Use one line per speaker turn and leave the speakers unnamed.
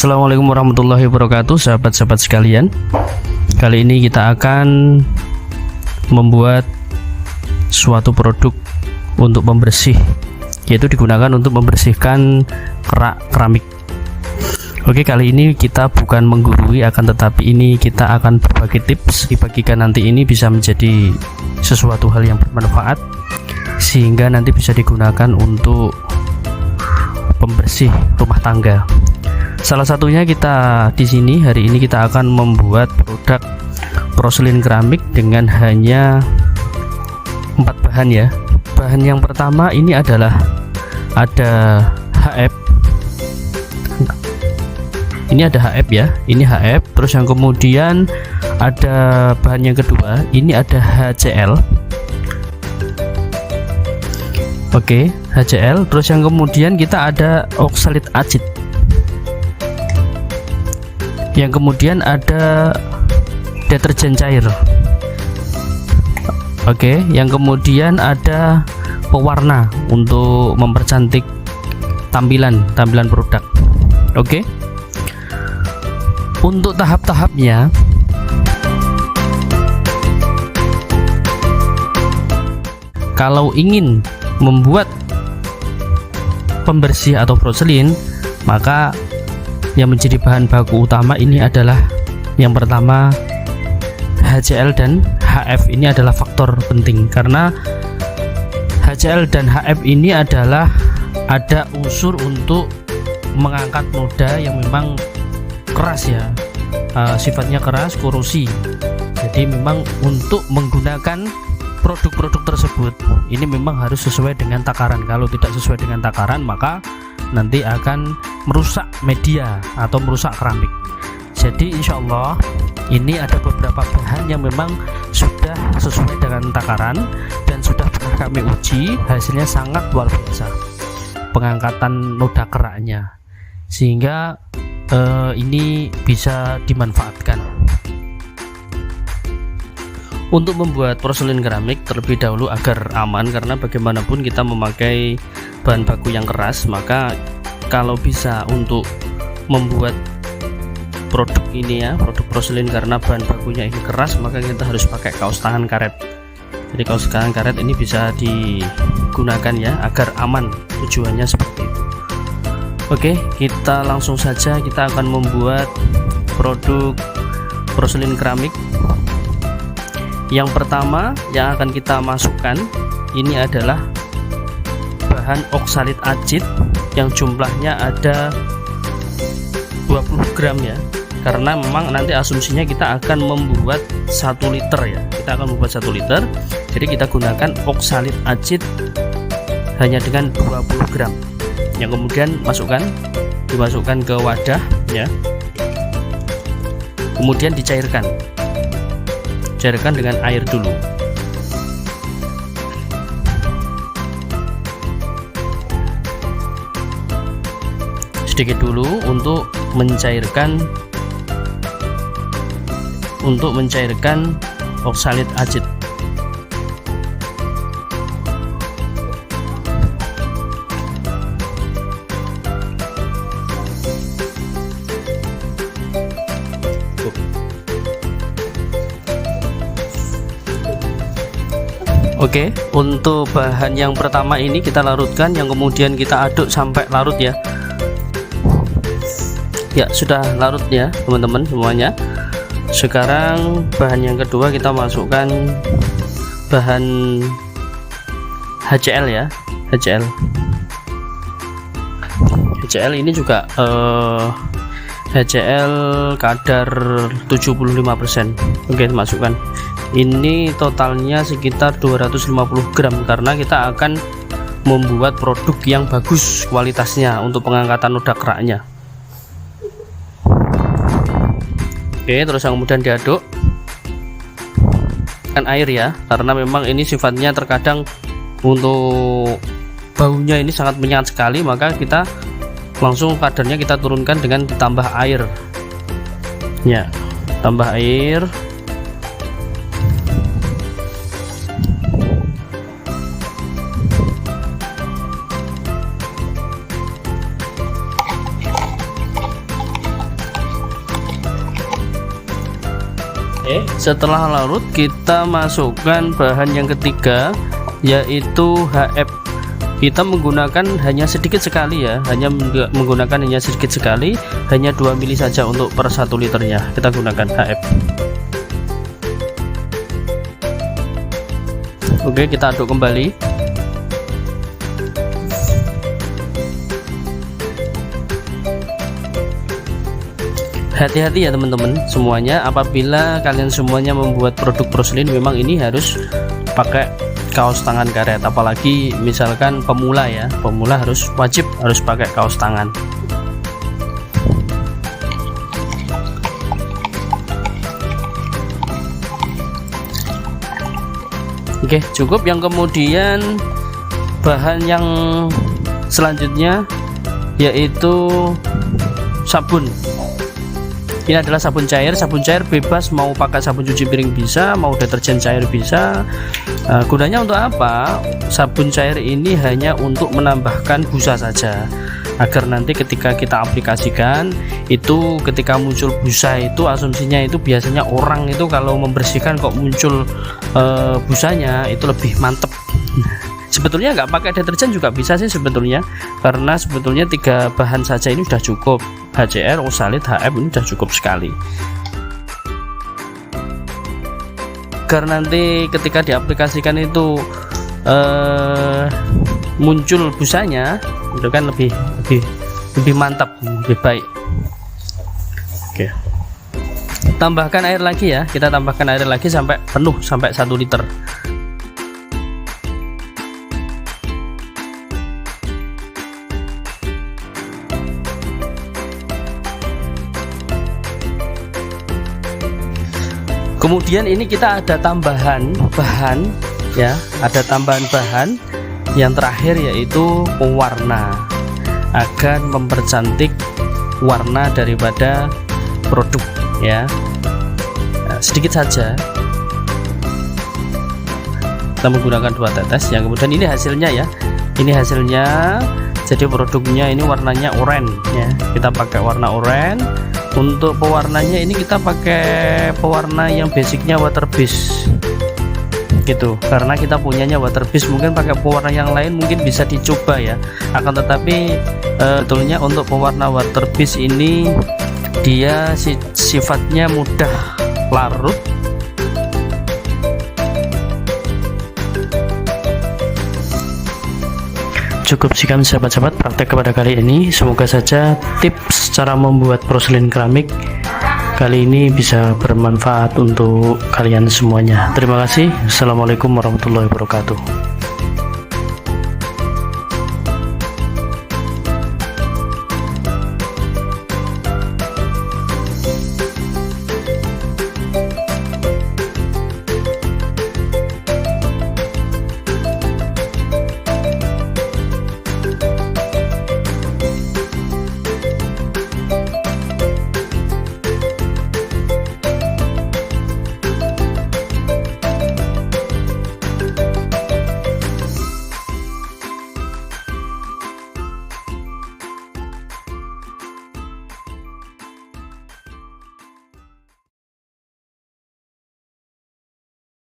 Assalamualaikum warahmatullahi wabarakatuh, sahabat-sahabat sekalian. Kali ini kita akan membuat suatu produk untuk pembersih, yaitu digunakan untuk membersihkan kerak keramik. Oke, kali ini kita bukan menggurui, akan tetapi ini kita akan berbagi tips, dibagikan nanti ini bisa menjadi sesuatu hal yang bermanfaat sehingga nanti bisa digunakan untuk pembersih rumah tangga. Salah satunya kita di sini hari ini kita akan membuat produk porselin keramik dengan hanya 4 bahan ya. Bahan yang pertama ini adalah ada HF. Ini ada HF ya, ini HF. Terus yang kemudian ada bahan yang kedua, ini ada HCl. Oke, HCl. Terus yang kemudian kita ada oksalit acid. Yang kemudian ada deterjen cair. Oke, yang kemudian ada pewarna untuk mempercantik tampilan produk. Oke. Untuk tahap-tahapnya, kalau ingin membuat pembersih atau porselin, maka yang menjadi bahan baku utama ini adalah yang pertama HCl dan HF. Ini adalah faktor penting karena HCl dan HF ini adalah ada unsur untuk mengangkat noda yang memang keras ya, sifatnya keras, korosi. Jadi memang untuk menggunakan produk-produk tersebut ini memang harus sesuai dengan takaran. Kalau tidak sesuai dengan takaran maka nanti akan merusak media atau merusak keramik. Jadi insya Allah ini ada beberapa bahan yang memang sudah sesuai dengan takaran dan sudah pernah kami uji, hasilnya sangat luar biasa pengangkatan noda keraknya, sehingga ini bisa dimanfaatkan. Untuk membuat porselin keramik terlebih dahulu agar aman, karena bagaimanapun kita memakai bahan baku yang keras, maka kalau bisa untuk membuat produk ini ya, produk porselin karena bahan bakunya ini keras, maka kita harus pakai kaos tangan karet. Jadi kaos tangan karet ini bisa digunakan ya agar aman, tujuannya seperti itu. Oke, kita langsung saja, kita akan membuat produk porselin keramik. Yang pertama yang akan kita masukkan ini adalah bahan oksalit acid yang jumlahnya ada 20 gram ya, karena memang nanti asumsinya kita akan membuat 1 liter ya, kita akan membuat 1 liter, jadi kita gunakan oksalit acid hanya dengan 20 gram yang kemudian dimasukkan ke wadah ya, kemudian cairkan dengan air dulu. Sedikit dulu untuk mencairkan oksalit acid. Oke, untuk bahan yang pertama ini kita larutkan, yang kemudian kita aduk sampai larut ya. Ya, sudah larut ya teman-teman semuanya. Sekarang bahan yang kedua kita masukkan bahan HCl ya, HCl ini juga HCl kadar 75%. Oke, masukkan. Ini totalnya sekitar 250 gram karena kita akan membuat produk yang bagus kualitasnya untuk pengangkatan noda keraknya. Oke, terus yang kemudian diaduk dengan air ya, karena memang ini sifatnya terkadang untuk baunya ini sangat menyengat sekali, maka kita langsung kadarnya kita turunkan dengan ditambah air ya, tambah air. Setelah larut kita masukkan bahan yang ketiga, yaitu HF. Kita menggunakan hanya sedikit sekali ya, menggunakan hanya sedikit sekali, hanya 2 mili saja untuk per 1 liternya kita gunakan HF. Oke, kita aduk kembali. Hati-hati ya teman-teman semuanya, apabila kalian semuanya membuat produk Proselin, memang ini harus pakai kaos tangan karet, apalagi misalkan pemula ya, pemula wajib harus pakai kaos tangan. Oke, cukup. Yang kemudian bahan yang selanjutnya yaitu sabun. Ini adalah sabun cair bebas, mau pakai sabun cuci piring bisa, mau deterjen cair bisa. Gunanya untuk apa? Sabun cair ini hanya untuk menambahkan busa saja, agar nanti ketika kita aplikasikan itu, ketika muncul busa itu, asumsinya itu biasanya orang itu kalau membersihkan kok muncul busanya, itu lebih mantep. Sebetulnya nggak pakai deterjen juga bisa sih sebetulnya, karena sebetulnya 3 bahan saja ini sudah cukup. HCR, Oxalate, HF ini sudah cukup sekali. Karena nanti ketika diaplikasikan itu muncul busanya, itu kan lebih mantap, lebih baik. Oke. Tambahkan air lagi ya, kita tambahkan air lagi sampai penuh, sampai 1 liter. Kemudian ini kita ada tambahan bahan ya, ada tambahan bahan yang terakhir yaitu pewarna, agar mempercantik warna daripada produk ya. Sedikit saja, kita menggunakan 2 tetes. Yang kemudian ini hasilnya ya, ini hasilnya. Jadi produknya ini warnanya oranye ya, kita pakai warna oranye. Untuk pewarnanya ini kita pakai pewarna yang basicnya water base gitu, karena kita punyanya water base. Mungkin pakai pewarna yang lain mungkin bisa dicoba ya, akan tetapi betulnya untuk pewarna water base ini dia sifatnya mudah larut. Cukup sekian sahabat-sahabat praktek kepada kali ini. Semoga saja tips cara membuat Proselin keramik kali ini bisa bermanfaat untuk kalian semuanya. Terima kasih. Assalamualaikum warahmatullahi wabarakatuh.